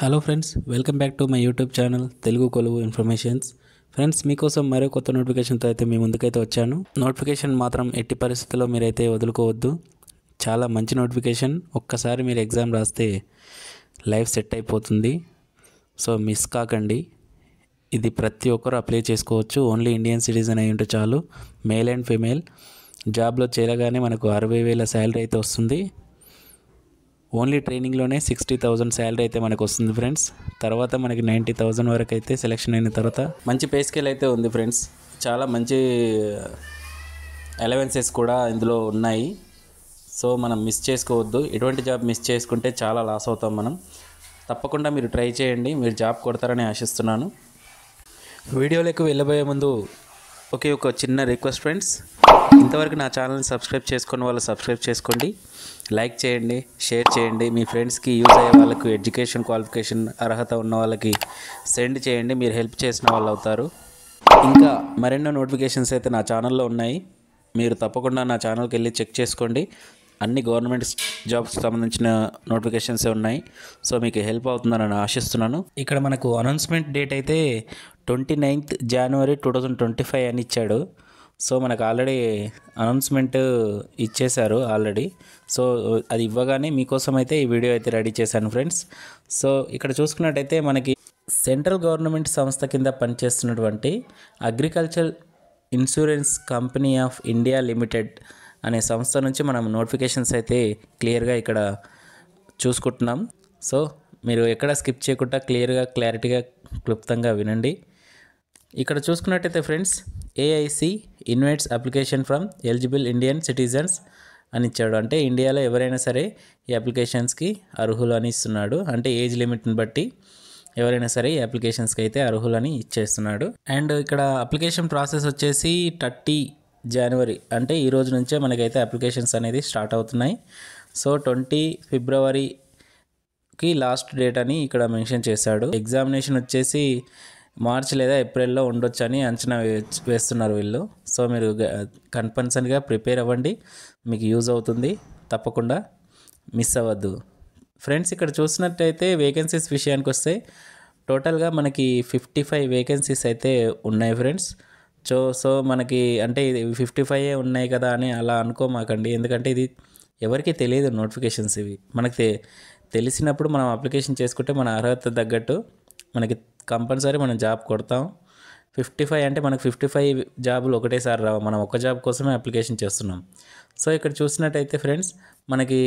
Hello friends, welcome back to my YouTube channel Telugu కొలువు informations. Friends, మీకోసం మరో కొత్త నోటిఫికేషన్తో అయితే మీ ముందుకైతే వచ్చాను. నోటిఫికేషన్ మాత్రం ఎట్టి పరిస్థితుల్లో మీరైతే వదులుకోవద్దు. చాలా మంచి నోటిఫికేషన్. ఒక్కసారి మీరు ఎగ్జామ్ రాస్తే లైఫ్ సెట్ అయిపోతుంది. సో మిస్ కాకండి. ఇది ప్రతి ఒక్కరు అప్లై చేసుకోవచ్చు. ఓన్లీ ఇండియన్ సిటిజన్ అయి ఉంటే చాలు. Male and female. జాబ్లో చేరగానే మనకు 60,000 శాలరీ అయితే వస్తుంది. ఓన్లీ ట్రైనింగ్లోనే 60,000 శాలరీ అయితే మనకు వస్తుంది ఫ్రెండ్స్. తర్వాత మనకి 90,000 వరకు అయితే సెలెక్షన్ అయిన తర్వాత మంచి పే స్కేల్ అయితే ఉంది ఫ్రెండ్స్. చాలా మంచి అలవెన్సెస్ కూడా ఇందులో ఉన్నాయి. సో మనం మిస్ చేసుకోవద్దు. ఎటువంటి జాబ్ మిస్ చేసుకుంటే చాలా లాస్ అవుతాం మనం. తప్పకుండా మీరు ట్రై చేయండి. మీరు జాబ్ కొడతారని ఆశిస్తున్నాను. వీడియోలోకి వెళ్ళబోయే ముందు ఒక చిన్న రిక్వెస్ట్ ఫ్రెండ్స్. ఇంతవరకు నా ఛానల్ని సబ్స్క్రైబ్ చేసుకున్న వాళ్ళు సబ్స్క్రైబ్ చేసుకోండి. లైక్ చేయండి, షేర్ చేయండి. మీ ఫ్రెండ్స్కి యూజ్ అయ్యే వాళ్ళకు, ఎడ్యుకేషన్ క్వాలిఫికేషన్ అర్హత ఉన్న వాళ్ళకి సెండ్ చేయండి. మీరు హెల్ప్ చేసిన వాళ్ళు అవుతారు. ఇంకా మరెన్నో నోటిఫికేషన్స్ అయితే నా ఛానల్లో ఉన్నాయి. మీరు తప్పకుండా నా ఛానల్కి వెళ్ళి చెక్ చేసుకోండి. అన్ని గవర్నమెంట్ జాబ్స్కి సంబంధించిన నోటిఫికేషన్సే ఉన్నాయి. సో మీకు హెల్ప్ అవుతుందని ఆశిస్తున్నాను. ఇక్కడ మనకు అనౌన్స్మెంట్ డేట్ అయితే 29th January 2025 అని ఇచ్చాడు. సో మనకు ఆల్రెడీ అనౌన్స్మెంట్ ఇచ్చేశారు ఆల్రెడీ. సో అది ఇవ్వగానే మీకోసం అయితే ఈ వీడియో అయితే రెడీ చేశాను ఫ్రెండ్స్. సో ఇక్కడ చూసుకున్నట్టయితే మనకి సెంట్రల్ గవర్నమెంట్ సంస్థ కింద పనిచేస్తున్నటువంటి agriculture insurance company of India limited అనే సంస్థ నుంచి మనం నోటిఫికేషన్స్ అయితే క్లియర్గా ఇక్కడ చూసుకుంటున్నాం. సో మీరు ఎక్కడ స్కిప్ చేయకుండా క్లారిటీగా క్లుప్తంగా వినండి. ఇక్కడ చూసుకున్నట్టయితే friends, AIC invites application from eligible Indian citizens అని ఇచ్చాడు. అంటే ఇండియాలో ఎవరైనా సరే ఈ అప్లికేషన్స్కి అర్హులు అని ఇస్తున్నాడు. అంటే ఏజ్ లిమిట్ని బట్టి ఎవరైనా సరే ఈ అప్లికేషన్స్కి అయితే అర్హులని ఇచ్చేస్తున్నాడు. అండ్ ఇక్కడ అప్లికేషన్ ప్రాసెస్ వచ్చేసి 30 January అంటే ఈ రోజు నుంచే మనకైతే అప్లికేషన్స్ అనేది స్టార్ట్ అవుతున్నాయి. సో 20 February లాస్ట్ డేట్ అని ఇక్కడ మెన్షన్ చేశాడు. ఎగ్జామినేషన్ వచ్చేసి మార్చ్ లేదా ఏప్రిల్లో ఉండొచ్చు అని అంచనా వేస్తున్నారు వీళ్ళు. సో మీరు కంపల్సరీగా ప్రిపేర్ అవ్వండి. మీకు యూజ్ అవుతుంది. తప్పకుండా మిస్ అవ్వద్దు ఫ్రెండ్స్. ఇక్కడ చూసినట్టయితే వేకెన్సీస్ విషయానికి వస్తే టోటల్గా మనకి 55 వేకెన్సీస్ అయితే ఉన్నాయి ఫ్రెండ్స్. సో మనకి అంటే ఇది 55 ఉన్నాయి కదా అని అలా అనుకోమాకండి. ఎందుకంటే ఇది ఎవరికి తెలియదు నోటిఫికేషన్స్. ఇవి మనకి తెలిసినప్పుడు మనం అప్లికేషన్ చేసుకుంటే మన అర్హత తగ్గట్టు మనకి కంపల్సరీ మనం జాబ్ కొడతాం. 55 అంటే మనకు 55 జాబులు ఒకటేసారి రావు. మనం ఒక జాబ్ కోసమే అప్లికేషన్ చేస్తున్నాం. సో ఇక్కడ చూసినట్టయితే ఫ్రెండ్స్, మనకి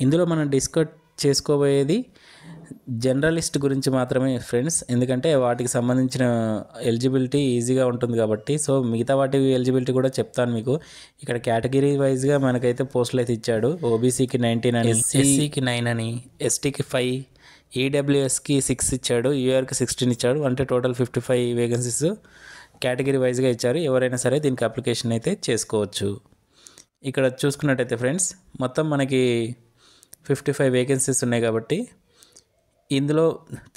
ఇందులో మనం డిస్కస్ చేసుకోబోయేది జర్నలిస్ట్ గురించి మాత్రమే ఫ్రెండ్స్. ఎందుకంటే వాటికి సంబంధించిన ఎలిజిబిలిటీ ఈజీగా ఉంటుంది కాబట్టి. సో మిగతా వాటి ఎలిజిబిలిటీ కూడా చెప్తాను మీకు. ఇక్కడ కేటగిరీ వైజ్గా మనకైతే పోస్టులు అయితే ఇచ్చాడు. ఓబీసీకి 19 అని, ఎస్సీకి 9 అని, ఎస్టీకి 5, ఈడబ్ల్యూఎస్కి 6 ఇచ్చాడు, యూఆర్కి 16 ఇచ్చాడు. అంటే టోటల్ 55 వేకెన్సీస్ కేటగిరీ వైజ్గా ఇచ్చారు. ఎవరైనా సరే దీనికి అప్లికేషన్ అయితే చేసుకోవచ్చు. ఇక్కడ చూసుకున్నట్టయితే ఫ్రెండ్స్, మొత్తం మనకి 55 వేకెన్సీస్ ఉన్నాయి కాబట్టి ఇందులో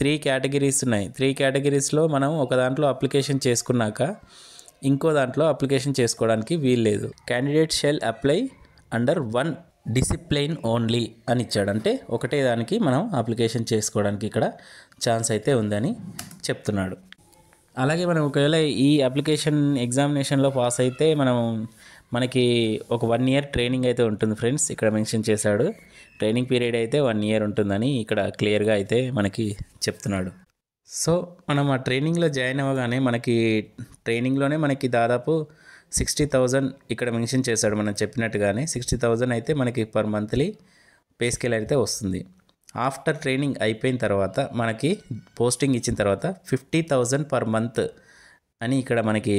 3 కేటగిరీస్ ఉన్నాయి. 3 కేటగిరీస్లో మనం ఒక దాంట్లో అప్లికేషన్ చేసుకున్నాక ఇంకో దాంట్లో అప్లికేషన్ చేసుకోవడానికి వీల్లేదు. Candidate shall apply under 1 discipline only అని ఇచ్చాడు. అంటే ఒకటే దానికి మనం అప్లికేషన్ చేసుకోవడానికి ఇక్కడ ఛాన్స్ అయితే ఉందని చెప్తున్నాడు. అలాగే మనం ఒకవేళ ఈ అప్లికేషన్ ఎగ్జామినేషన్లో పాస్ అయితే మనకి ఒక 1 year ట్రైనింగ్ అయితే ఉంటుంది ఫ్రెండ్స్. ఇక్కడ మెన్షన్ చేశాడు. ట్రైనింగ్ పీరియడ్ అయితే 1 year ఉంటుందని ఇక్కడ క్లియర్గా అయితే మనకి చెప్తున్నాడు. సో మనం ఆ ట్రైనింగ్లో జాయిన్ అవ్వగానే మనకి ట్రైనింగ్లోనే మనకి దాదాపు 60,000 ఇక్కడ మెన్షన్ చేశాడు. మనం చెప్పినట్టుగానే 60,000 అయితే మనకి పర్ మంత్లీ పే స్కేల్ అయితే వస్తుంది. ఆఫ్టర్ ట్రైనింగ్ అయిపోయిన తర్వాత మనకి పోస్టింగ్ ఇచ్చిన తర్వాత 50,000 పర్ మంత్ అని ఇక్కడ మనకి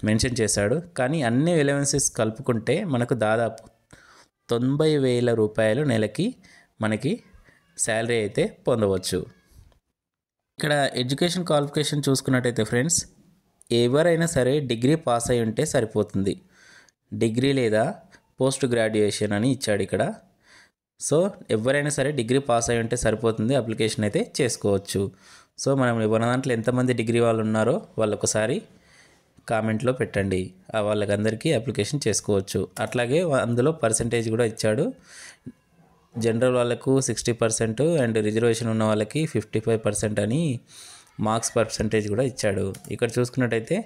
మెన్షన్ చేశాడు. కానీ అన్ని ఎలవెన్సెస్ కలుపుకుంటే మనకు దాదాపు 90,000 రూపాయలు నెలకి మనకి శాలరీ అయితే పొందవచ్చు. ఇక్కడ ఎడ్యుకేషన్ క్వాలిఫికేషన్ చూసుకున్నట్టయితే ఫ్రెండ్స్, ఎవరైనా సరే డిగ్రీ పాస్ అయి ఉంటే సరిపోతుంది. డిగ్రీ లేదా పోస్ట్ గ్రాడ్యుయేషన్ అని ఇచ్చాడు ఇక్కడ. సో ఎవరైనా సరే డిగ్రీ పాస్ అయి ఉంటే సరిపోతుంది, అప్లికేషన్ అయితే చేసుకోవచ్చు. సో మనం మన దాంట్లో ఎంతమంది డిగ్రీ వాళ్ళు ఉన్నారో వాళ్ళు ఒకసారి కామెంట్లో పెట్టండి. వాళ్ళకందరికీ అప్లికేషన్ చేసుకోవచ్చు. అట్లాగే అందులో పర్సంటేజ్ కూడా ఇచ్చాడు. జనరల్ వాళ్ళకు 60% అండ్ రిజర్వేషన్ ఉన్న వాళ్ళకి 55% అని మార్క్స్ పర్సంటేజ్ కూడా ఇచ్చాడు. ఇక్కడ చూసుకున్నట్టయితే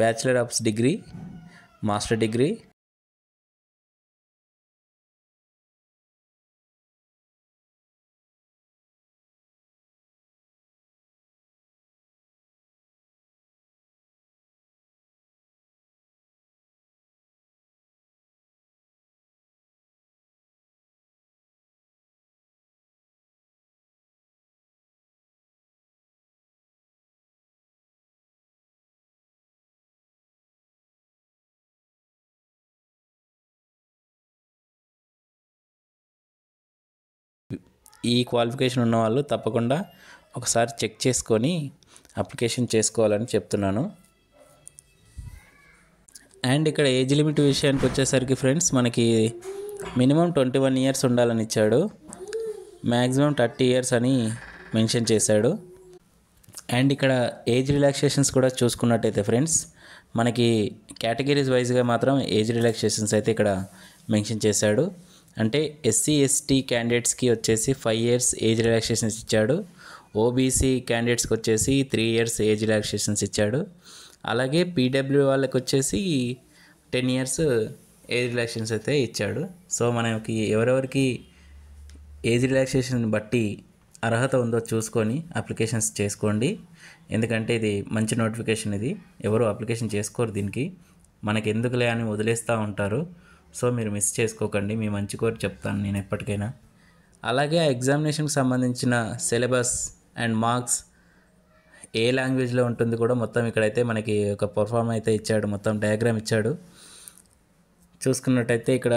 bachelor of degree, master degree, ఈ క్వాలిఫికేషన్ ఉన్న వాళ్ళు తప్పకుండా ఒకసారి చెక్ చేసుకొని అప్లికేషన్ చేసుకోవాలని చెప్తున్నాను. అండ్ ఇక్కడ ఏజ్ లిమిట్ విషయానికి వచ్చేసరికి ఫ్రెండ్స్ మనకి మినిమం 21 ఇయర్స్ ఉండాలని ఇచ్చాడు, మ్యాక్సిమం 30 ఇయర్స్ అని మెన్షన్ చేశాడు. అండ్ ఇక్కడ ఏజ్ రిలాక్సేషన్స్ కూడా చూసుకున్నట్టయితే ఫ్రెండ్స్ మనకి కేటగిరీస్ వైజ్గా మాత్రం ఏజ్ రిలాక్సేషన్స్ అయితే ఇక్కడ మెన్షన్ చేశాడు. అంటే ఎస్సీ ఎస్టీ క్యాండిడేట్స్కి వచ్చేసి 5 ఇయర్స్ ఏజ్ రిలాక్సేషన్స్ ఇచ్చాడు, ఓబీసీ క్యాండిడేట్స్కి వచ్చేసి 3 ఇయర్స్ ఏజ్ రిలాక్సేషన్స్ ఇచ్చాడు, అలాగే పీడబ్ల్యూ వాళ్ళకి వచ్చేసి 10 ఇయర్స్ ఏజ్ రిలాక్సేషన్స్ అయితే ఇచ్చాడు. సో మనకి ఎవరెవరికి ఏజ్ రిలాక్సేషన్ బట్టి అర్హత ఉందో చూసుకొని అప్లికేషన్స్ చేసుకోండి. ఎందుకంటే ఇది మంచి నోటిఫికేషన్, ఇది ఎవరు అప్లికేషన్ చేసుకోరు, దీనికి మనకి ఎందుకులే అని వదిలేస్తూ ఉంటారు. సో మీరు మిస్ చేసుకోకండి, మీ మంచి కోరి చెప్తాను నేను ఎప్పటికైనా. అలాగే ఆ ఎగ్జామినేషన్కి సంబంధించిన సిలబస్ అండ్ మార్క్స్ ఏ లాంగ్వేజ్లో ఉంటుంది కూడా మొత్తం ఇక్కడైతే మనకి ఒక పర్ఫార్మ్ అయితే ఇచ్చాడు, మొత్తం డయాగ్రామ్ ఇచ్చాడు. చూసుకున్నట్టయితే ఇక్కడ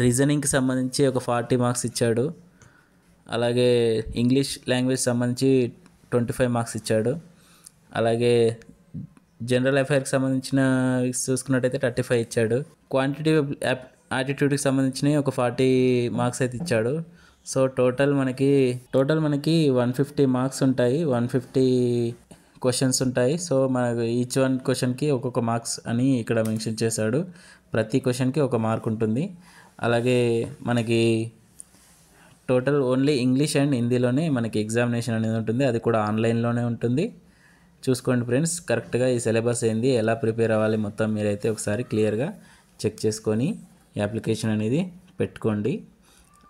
రీజనింగ్కి సంబంధించి ఒక 40 మార్క్స్ ఇచ్చాడు, అలాగే ఇంగ్లీష్ లాంగ్వేజ్ సంబంధించి 25 మార్క్స్ ఇచ్చాడు, అలాగే జనరల్ అఫైర్కి సంబంధించిన చూసుకున్నట్టయితే 35 ఇచ్చాడు, క్వాంటిటేటివ్ యాటిట్యూడ్కి సంబంధించిన ఒక 40 మార్క్స్ అయితే ఇచ్చాడు. సో టోటల్ మనకి 150 మార్క్స్ ఉంటాయి, 150 క్వశ్చన్స్ ఉంటాయి. సో మనకు ఈచ్ వన్ క్వశ్చన్కి ఒక్కొక్క మార్క్స్ అని ఇక్కడ మెన్షన్ చేశాడు, ప్రతి క్వశ్చన్కి ఒక మార్క్ ఉంటుంది. అలాగే మనకి టోటల్ ఓన్లీ ఇంగ్లీష్ అండ్ హిందీలోనే మనకి ఎగ్జామినేషన్ అనేది ఉంటుంది, అది కూడా ఆన్లైన్లోనే ఉంటుంది. చూసుకోండి ఫ్రెండ్స్, కరెక్ట్గా ఈ సిలబస్ ఏంది, ఎలా ప్రిపేర్ అవ్వాలి మొత్తం మీరైతే ఒకసారి క్లియర్గా చెక్ చేసుకొని ఈ అప్లికేషన్ అనేది పెట్టుకోండి.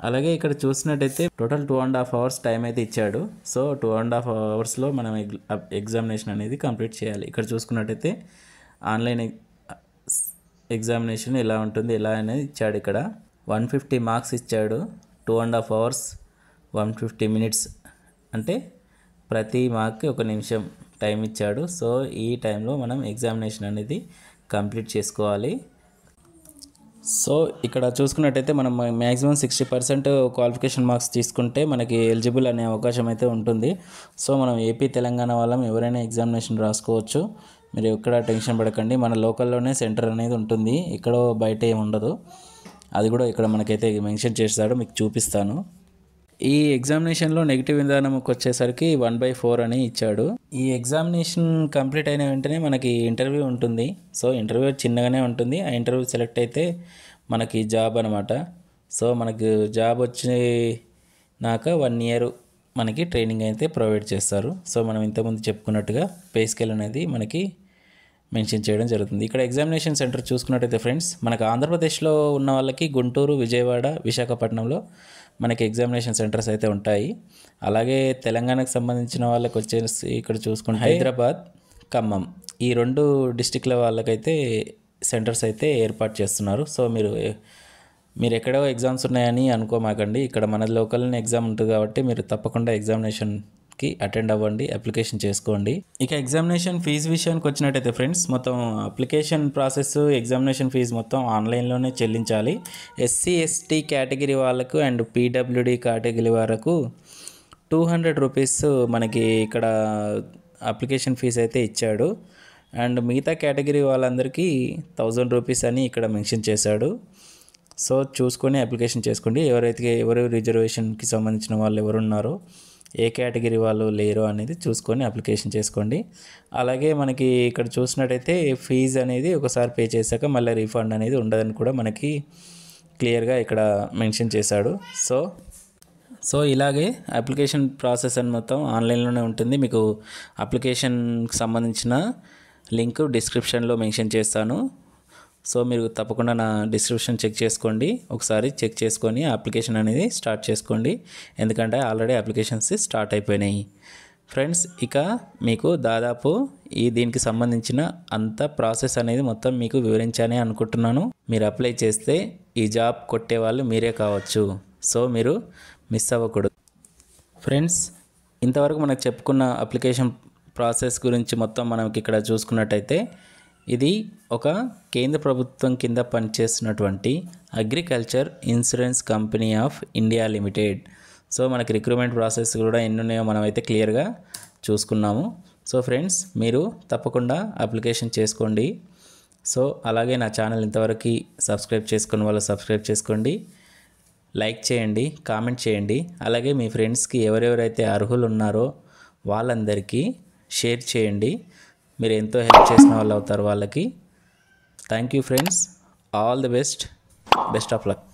అలాగే ఇక్కడ చూసినట్టయితే టోటల్ 2.5 hours టైం అయితే ఇచ్చాడు. సో 2.5 hours మనం ఎగ్జామినేషన్ అనేది కంప్లీట్ చేయాలి. ఇక్కడ చూసుకున్నట్టయితే ఆన్లైన్ ఎగ్జామినేషన్ ఎలా ఉంటుంది, ఎలా అనేది ఇచ్చాడు. ఇక్కడ 150 మార్క్స్ ఇచ్చాడు, 2.5 hours 150 minutes, అంటే ప్రతి మార్క్కి 1 నిమిషం టైం ఇచ్చాడు. సో ఈ టైంలో మనం ఎగ్జామినేషన్ అనేది కంప్లీట్ చేసుకోవాలి. సో ఇక్కడ చూసుకున్నట్టయితే మనం మ్యాక్సిమం 60% క్వాలిఫికేషన్ మార్క్స్ తీసుకుంటే మనకి ఎలిజిబుల్ అనే అవకాశం అయితే ఉంటుంది. సో మనం ఏపీ తెలంగాణ వాళ్ళం ఎవరైనా ఎగ్జామినేషన్ రాసుకోవచ్చు, మీరు ఎక్కడ టెన్షన్ పడకండి. మన లోకల్లోనే సెంటర్ అనేది ఉంటుంది, ఇక్కడ బయట ఏమి ఉండదు. అది కూడా ఇక్కడ మనకైతే మెన్షన్ చేస్తాడు, మీకు చూపిస్తాను. ఈ ఎగ్జామినేషన్లో నెగిటివ్ విధానంకి వచ్చేసరికి 1/4 అని ఇచ్చాడు. ఈ ఎగ్జామినేషన్ కంప్లీట్ అయిన వెంటనే మనకి ఇంటర్వ్యూ ఉంటుంది. సో ఇంటర్వ్యూ చిన్నగానే ఉంటుంది, ఆ ఇంటర్వ్యూ సెలెక్ట్ అయితే మనకి జాబ్ అనమాట. సో మనకు జాబ్ వచ్చినాక 1 year మనకి ట్రైనింగ్ అయితే ప్రొవైడ్ చేస్తారు. సో మనం ఇంతకుముందు చెప్పుకున్నట్టుగా పే స్కేల్ అనేది మనకి మెన్షన్ చేయడం జరుగుతుంది. ఇక్కడ ఎగ్జామినేషన్ సెంటర్ చూసుకున్నట్టయితే ఫ్రెండ్స్ మనకు ఆంధ్రప్రదేశ్లో ఉన్న వాళ్ళకి గుంటూరు, విజయవాడ, విశాఖపట్నంలో మనకి ఎగ్జామినేషన్ సెంటర్స్ అయితే ఉంటాయి. అలాగే తెలంగాణకు సంబంధించిన వాళ్ళకి వచ్చేసి ఇక్కడ చూసుకుంటే హైదరాబాద్, ఖమ్మం ఈ 2 డిస్టిక్ల వాళ్ళకైతే సెంటర్స్ అయితే ఏర్పాటు చేస్తున్నారు. సో మీరు ఎక్కడో ఎగ్జామ్స్ ఉన్నాయని అనుకోమాకండి, ఇక్కడ మన లోకల్ని ఎగ్జామ్ ఉంటుంది కాబట్టి మీరు తప్పకుండా ఎగ్జామినేషన్కి అటెండ్ అవ్వండి, అప్లికేషన్ చేసుకోండి. ఇక ఎగ్జామినేషన్ ఫీజు విషయానికి వచ్చినట్టయితే ఫ్రెండ్స్ మొత్తం అప్లికేషన్ ప్రాసెస్, ఎగ్జామినేషన్ ఫీజు మొత్తం ఆన్లైన్లోనే చెల్లించాలి. ఎస్సీ ఎస్టీ కేటగిరీ వాళ్ళకు అండ్ పీడబ్ల్యూడి కేటగిరీ వరకు 200 రూపీస్ మనకి ఇక్కడ అప్లికేషన్ ఫీజు అయితే ఇచ్చాడు. అండ్ మిగతా కేటగిరీ వాళ్ళందరికీ 1000 రూపీస్ అని ఇక్కడ మెన్షన్ చేశాడు. సో చూసుకొని అప్లికేషన్ చేసుకోండి. ఎవరు రిజర్వేషన్కి సంబంధించిన వాళ్ళు ఎవరు ఉన్నారో, ఏ కేటగిరీ వాళ్ళు లేరో అనేది చూసుకొని అప్లికేషన్ చేసుకోండి. అలాగే మనకి ఇక్కడ చూసినట్టయితే ఫీజు అనేది ఒకసారి పే చేశాక మళ్ళీ రీఫండ్ అనేది ఉండదని కూడా మనకి క్లియర్గా ఇక్కడ మెన్షన్ చేశాడు. సో ఇలాగే అప్లికేషన్ ప్రాసెస్ అని మొత్తం ఆన్లైన్లోనే ఉంటుంది. మీకు అప్లికేషన్కి సంబంధించిన లింక్ డిస్క్రిప్షన్లో మెన్షన్ చేస్తాను. సో మీరు తప్పకుండా నా డిస్క్రిప్షన్ చెక్ చేసుకోండి. ఒకసారి చెక్ చేసుకొని అప్లికేషన్ అనేది స్టార్ట్ చేసుకోండి. ఎందుకంటే ఆల్రెడీ అప్లికేషన్స్ స్టార్ట్ అయిపోయినాయి ఫ్రెండ్స్. ఇక మీకు దాదాపు దీనికి సంబంధించిన అంత ప్రాసెస్ అనేది మొత్తం మీకు వివరించానే అనుకుంటున్నాను. మీరు అప్లై చేస్తే ఈ జాబ్ కొట్టే వాళ్ళు మీరే కావచ్చు. సో మీరు మిస్ అవ్వకూడదు ఫ్రెండ్స్. ఇంతవరకు మనకు చెప్పుకున్న అప్లికేషన్ ప్రాసెస్ గురించి మొత్తం మనకి ఇక్కడ చూసుకున్నట్టయితే ఇది ఒక కేంద్ర ప్రభుత్వం కింద పనిచేస్తున్నటువంటి agriculture insurance company of India limited. So మనకి రిక్రూట్మెంట్ ప్రాసెస్ కూడా ఎన్ని ఉన్నాయో మనం అయితే క్లియర్గా చూసుకున్నాము. సో ఫ్రెండ్స్ మీరు తప్పకుండా అప్లికేషన్ చేసుకోండి. సో అలాగే నా ఛానల్ ఇంతవరకు సబ్స్క్రైబ్ చేసుకున్న వాళ్ళు సబ్స్క్రైబ్ చేసుకోండి, లైక్ చేయండి, కామెంట్ చేయండి. అలాగే మీ ఫ్రెండ్స్కి ఎవరెవరైతే అర్హులు ఉన్నారో వాళ్ళందరికీ షేర్ చేయండి. మీరు ఎంతో హెల్ప్ చేసిన వాళ్ళు అవుతారు వాళ్ళకి. Thank you friends. All the best of luck.